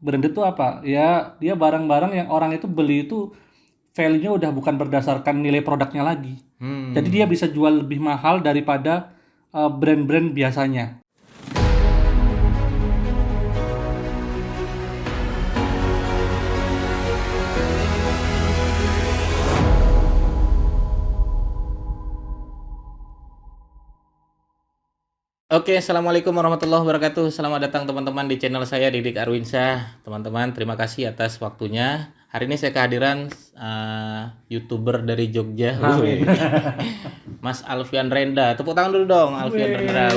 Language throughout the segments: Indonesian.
Branded itu apa? Ya dia barang-barang yang orang itu beli itu value-nya udah bukan berdasarkan nilai produknya lagi. Jadi dia bisa jual lebih mahal daripada brand-brand biasanya. Oke, assalamualaikum warahmatullahi wabarakatuh. Selamat datang teman-teman di channel saya Didik Arwinsyah. Teman-teman, terima kasih atas waktunya. Hari ini saya kehadiran YouTuber dari Jogja, Amin. Mas Alfian Renda. Tepuk tangan dulu dong, Alfian Renda.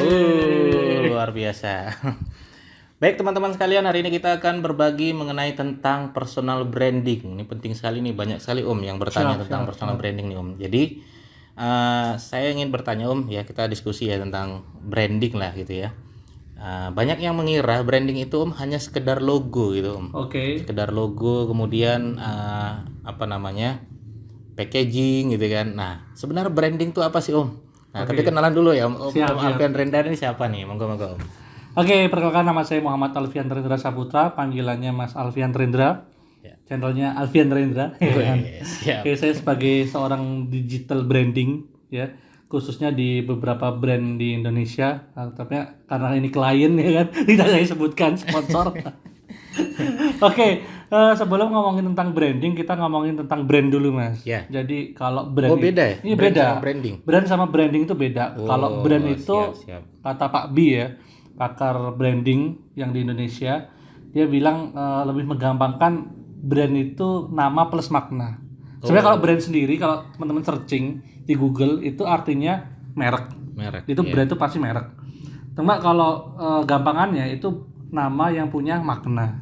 Luar biasa. Baik teman-teman sekalian, hari ini kita akan berbagi mengenai tentang personal branding. Ini penting sekali nih, banyak sekali Om yang bertanya tentang personal branding nih Om. Jadi saya ingin bertanya Om, ya kita diskusi ya tentang branding lah gitu ya. Banyak yang mengira branding itu Om hanya sekedar logo gitu Om. Oke. Sekedar logo, kemudian packaging gitu kan. Nah, sebenarnya branding itu apa sih Om? Nah, tapi kenalan dulu ya Om. Siap. Alfian Renda ini siapa nih? Monggo Om. Oke, perkenalkan nama saya Muhammad Alfian Rendra Saputra, panggilannya Mas Alfian Rendra. Ya. Channelnya Alfian Rendra. Siap. Oke, saya sebagai seorang digital branding ya, khususnya di beberapa brand di Indonesia. Tapi karena ini klien ya kan, tidak saya sebutkan sponsor. Oke, sebelum ngomongin tentang branding, kita ngomongin tentang brand dulu, Mas. Ya. Jadi kalau brand Oh, beda ya? Iya Brand beda. sama branding? Brand sama branding itu beda. Kalau brand itu siap. kata Pak B ya, pakar branding yang di Indonesia, dia bilang lebih menggampangkan brand itu nama plus makna. Sebenarnya kalau brand sendiri, kalau teman-teman searching di Google itu artinya merek. Merek. Itu brand itu pasti merek. Cuma kalau gampangannya itu nama yang punya makna.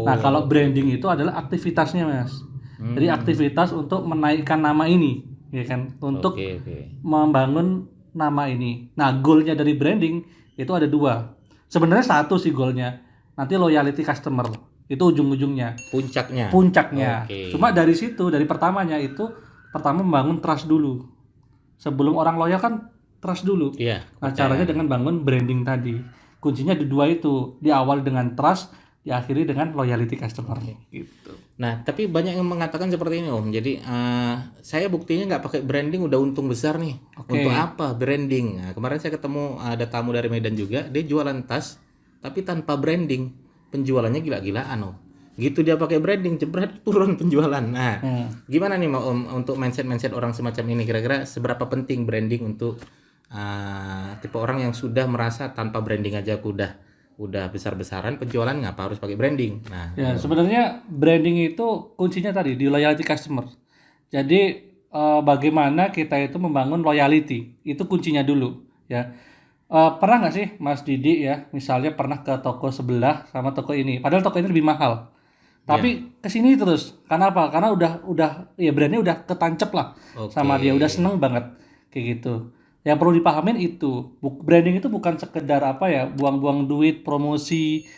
Nah, kalau branding itu adalah aktivitasnya, Mas. Jadi aktivitas untuk menaikkan nama ini, ya kan? Untuk Oke. membangun nama ini. Nah, goalnya dari branding itu ada dua. Sebenarnya satu sih goalnya. Nanti loyalty customer. Itu ujung-ujungnya. Puncaknya. Oke. Cuma dari situ, dari pertamanya itu pertama membangun trust dulu. Sebelum orang loyal kan trust dulu. Iya. Nah, caranya dengan bangun branding tadi. Kuncinya di dua itu. Diawali dengan trust, diakhiri dengan loyalty customer. Gitu. Nah, tapi banyak yang mengatakan seperti ini Om. Jadi saya buktinya nggak pakai branding udah untung besar nih. Untuk apa branding? Nah, kemarin saya ketemu ada tamu dari Medan juga, dia jualan tas tapi tanpa branding. Penjualannya gila-gilaan Om. Gitu dia pakai branding, jebret turun penjualan. Nah, gimana nih Om untuk mindset orang semacam ini? Kira-kira seberapa penting branding untuk tipe orang yang sudah merasa tanpa branding aja aku udah besar-besaran penjualan, ngapa harus pakai branding? Nah, Ya, sebenarnya branding itu kuncinya tadi di loyalty customer. Jadi bagaimana kita itu membangun loyalty, itu kuncinya dulu ya. Pernah nggak sih Mas Didi ya, misalnya pernah ke toko sebelah sama toko ini, padahal toko ini lebih mahal. Tapi kesini terus, karena apa? Karena udah ya brandnya udah ketancep lah sama dia, udah seneng banget kayak gitu. Yang perlu dipahamin itu, branding itu bukan sekedar apa ya, buang-buang duit, promosi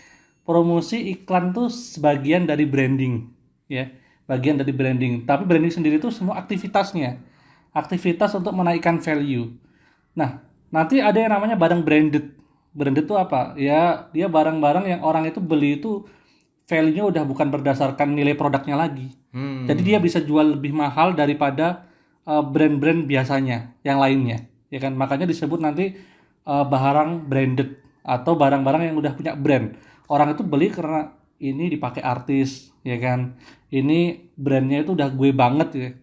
iklan tuh sebagian dari branding, ya, bagian dari branding. Tapi branding sendiri itu semua aktivitasnya, aktivitas untuk menaikkan value. Nah, nanti ada yang namanya barang branded. Branded itu apa? Ya, dia barang-barang yang orang itu beli itu value-nya udah bukan berdasarkan nilai produknya lagi. Jadi dia bisa jual lebih mahal daripada brand-brand biasanya yang lainnya, ya kan? Makanya disebut nanti barang branded atau barang-barang yang udah punya brand. Orang itu beli karena ini dipakai artis, ya kan? Ini brandnya itu udah gue banget ya.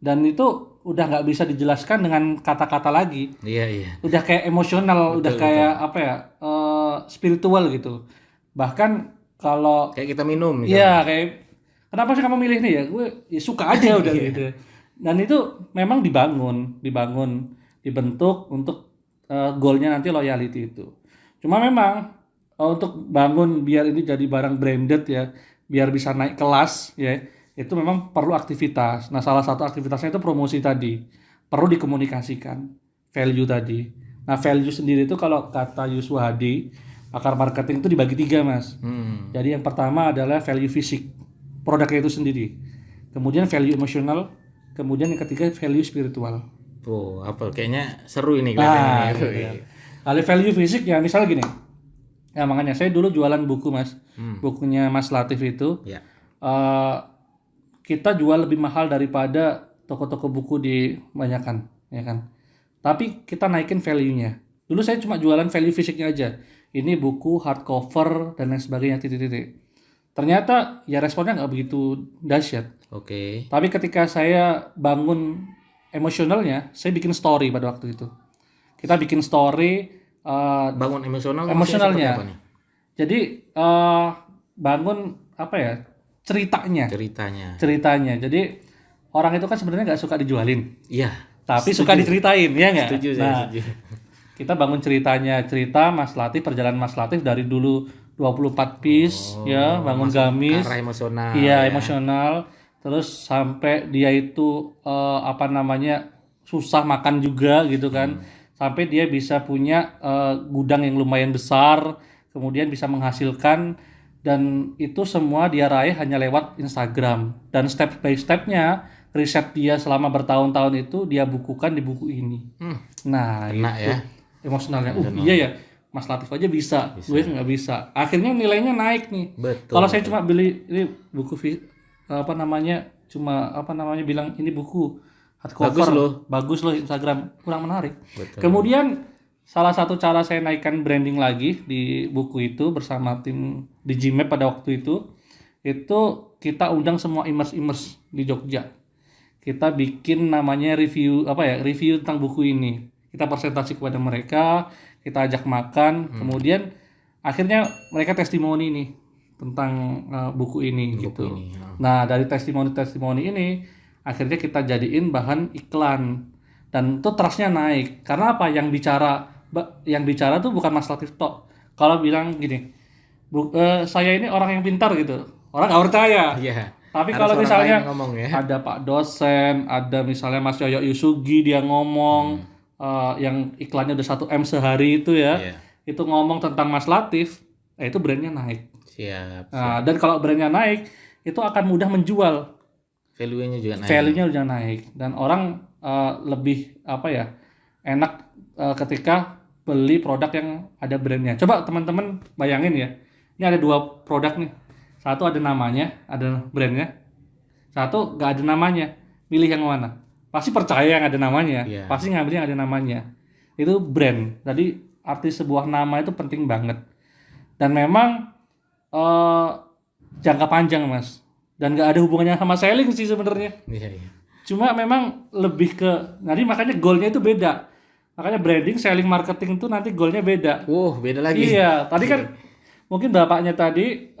Dan itu udah nggak bisa dijelaskan dengan kata-kata lagi. iya. Udah kayak emosional, udah kayak apa ya? Spiritual gitu. Bahkan kalau Kayak kita minum misalnya. iya kayak kenapa sih kamu milih nih ya? Gue ya suka aja udah gitu. Dan itu memang dibentuk untuk goalnya nanti loyalty itu. Cuma memang untuk bangun biar ini jadi barang branded ya, biar bisa naik kelas ya, itu memang perlu aktivitas. Nah, salah satu aktivitasnya itu promosi tadi. Perlu dikomunikasikan value tadi. Nah, value sendiri itu kalau kata Yuswa Hadi, pakar marketing itu dibagi 3, Mas. Jadi yang pertama adalah value fisik, produknya itu sendiri. Kemudian value emosional, kemudian yang ketiga value spiritual. Apa kayaknya seru ini Nah, kelihatannya. gitu ya. Kalau value fisik ya misalnya gini. Ya makanya saya dulu jualan buku Mas, bukunya Mas Latif itu. Ya. eh, kita jual lebih mahal daripada toko-toko buku di banyakan, ya kan. Tapi kita naikin value-nya. Dulu saya cuma jualan value fisiknya aja. Ini buku hardcover dan lain sebagainya titik-titik. Ternyata ya responnya nggak begitu dahsyat. Oke. Tapi ketika saya bangun emosionalnya, saya bikin story pada waktu itu. Kita bikin story Bangun emosional emosionalnya. apa nih? Jadi bangun apa ya ceritanya. Ceritanya. Jadi orang itu kan sebenarnya nggak suka dijualin, Iya. tapi suka diceritain, ya nggak? Setuju saya, Nah, setuju. kita bangun ceritanya, cerita Mas Latif, perjalanan Mas Latif dari dulu 24 piece, ya, bangun gamis, Arah emosional. iya ya. emosional, terus sampai dia itu apa namanya susah makan juga gitu kan, sampai dia bisa punya gudang yang lumayan besar, kemudian bisa menghasilkan, dan itu semua dia raih hanya lewat Instagram, dan step by stepnya riset dia selama bertahun-tahun itu dia bukukan di buku ini. Nah Kena itu ya. emosionalnya, iya ya Mas Latif aja bisa. Gue nggak bisa. Akhirnya nilainya naik nih. Betul. Kalau saya cuma beli ini buku apa namanya, cuma apa namanya bilang ini buku hardcover, bagus loh Instagram, kurang menarik. Betul. Kemudian salah satu cara saya naikkan branding lagi di buku itu bersama tim di Gmap pada waktu itu kita undang semua imers di Jogja. Kita bikin namanya review tentang buku ini. Kita presentasi kepada mereka, kita ajak makan, kemudian akhirnya mereka testimoni nih tentang buku ini gitu. Nah, dari testimoni ini akhirnya kita jadiin bahan iklan, dan itu trust-nya naik. Karena apa? Yang bicara tuh bukan Mas Latif tok. Kalau bilang gini, saya ini orang yang pintar gitu, orang nggak percaya. Iya. Tapi kalau misalnya ngomong, ya. ada Pak dosen, ada misalnya Mas Yoyo Yusugi dia ngomong, yang iklannya udah 1 M sehari itu ya, itu ngomong tentang Mas Latif, itu brandnya naik. Siap. Nah, dan kalau brandnya naik, itu akan mudah menjual. Value-nya juga naik. Value-nya udah naik, dan orang lebih enak ketika beli produk yang ada brandnya. Coba teman-teman bayangin ya, ini ada 2 produk nih. Satu ada namanya, ada brandnya. Satu nggak ada namanya. Pilih yang mana? Pasti percaya yang ada namanya. Pasti ngambil yang ada namanya. Itu brand. Jadi arti sebuah nama itu penting banget. Dan memang jangka panjang Mas. Dan nggak ada hubungannya sama selling sih sebenarnya. Iya. Cuma memang lebih ke, nanti makanya goalnya itu beda. Makanya branding, selling, marketing itu nanti goalnya beda. Beda lagi. Iya, tadi kan mungkin bapaknya tadi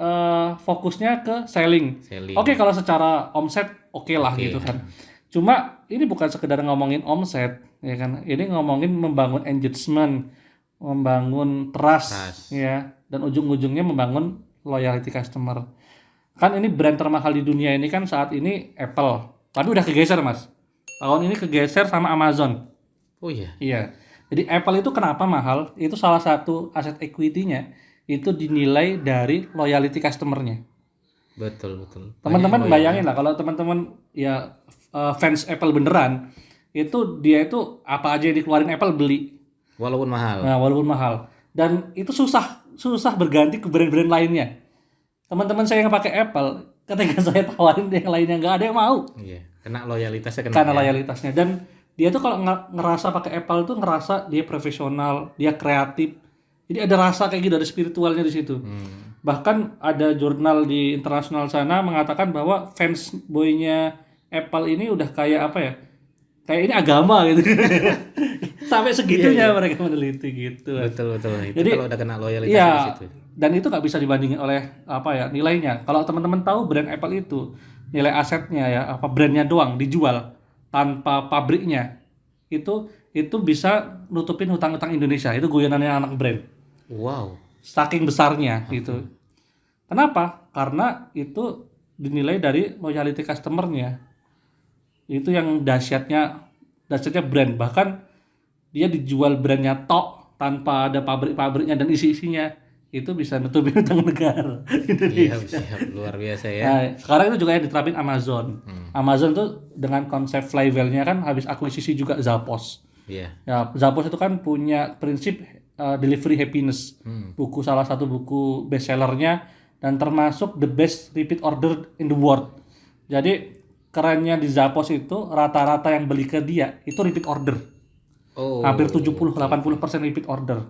fokusnya ke selling. Oke, kalau secara omset oke lah gitu kan. Cuma ini bukan sekedar ngomongin omset, ya kan. Ini ngomongin membangun engagement, membangun trust. Ya, dan ujung-ujungnya membangun loyalty customer. Kan ini brand termahal di dunia ini kan saat ini Apple. Tapi udah kegeser Mas. Tahun ini kegeser sama Amazon. Oh iya. Iya. Jadi Apple itu kenapa mahal? Itu salah satu aset equity-nya itu dinilai dari loyalty customer-nya. Betul. Teman-teman bayangin lah kalau teman-teman ya fans Apple beneran, itu dia itu apa aja yang dikeluarin Apple beli. Walaupun mahal. Nah, walaupun mahal. Dan itu susah berganti ke brand-brand lainnya. Teman-teman saya yang pakai Apple, ketika saya tawarin yang lainnya nggak ada yang mau. Iya, kena loyalitasnya. Karena loyalitasnya. Dan dia tuh kalau ngerasa pakai Apple tuh ngerasa dia profesional, dia kreatif. Jadi ada rasa kayak gitu, ada spiritualnya di situ. Bahkan ada jurnal di internasional sana mengatakan bahwa fans boy-nya Apple ini udah kayak apa ya? Kayak ini agama gitu. Sampai segitunya mereka meneliti gitu. Betul. Itu jadi, kalau udah kena loyalitas ya, di situ. Dan itu nggak bisa dibandingin oleh nilainya. Kalau teman-teman tahu brand Apple itu nilai asetnya ya, brandnya doang dijual tanpa pabriknya, itu bisa nutupin hutang-hutang Indonesia. Itu guyonannya anak brand. Wow. Saking besarnya gitu. Kenapa? Karena itu dinilai dari loyalty customer-nya. Itu yang dahsyatnya brand. Bahkan dia dijual brandnya tok tanpa ada pabrik-pabriknya dan isi-isinya. Itu bisa nutupin hutang negara Indonesia. Iya, luar biasa ya. Nah, sekarang itu juga yang diterapin Amazon. Amazon tuh dengan konsep flywheel-nya kan habis akuisisi juga Zappos. Iya. Ya, Zappos itu kan punya prinsip Delivery Happiness. Buku salah satu buku bestsellernya dan termasuk the best repeat order in the world. Jadi kerennya di Zappos itu rata-rata yang beli ke dia itu repeat order. Hampir 70-80% repeat order.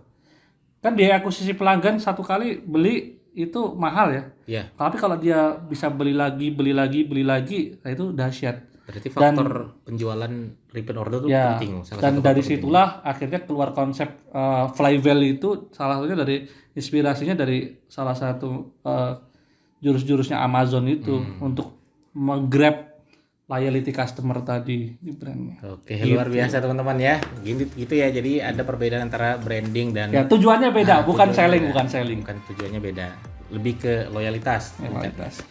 Kan biaya akuisisi pelanggan satu kali beli itu mahal ya. Iya. Tapi kalau dia bisa beli lagi, nah itu dahsyat. Berarti faktor penjualan repeat order itu Ya, penting. Salah dan satu dari faktor situlah akhirnya keluar konsep flywheel itu salah satunya dari inspirasinya dari salah satu jurus-jurusnya Amazon itu untuk menggrab loyalty customer tadi di brandnya. Oke, luar biasa teman-teman ya. Gitu ya. Jadi ada perbedaan antara branding dan Ya tujuannya beda, bukan tujuannya selling, beda. bukan selling. Bukan tujuannya beda. Lebih ke loyalitas. Loyalitas.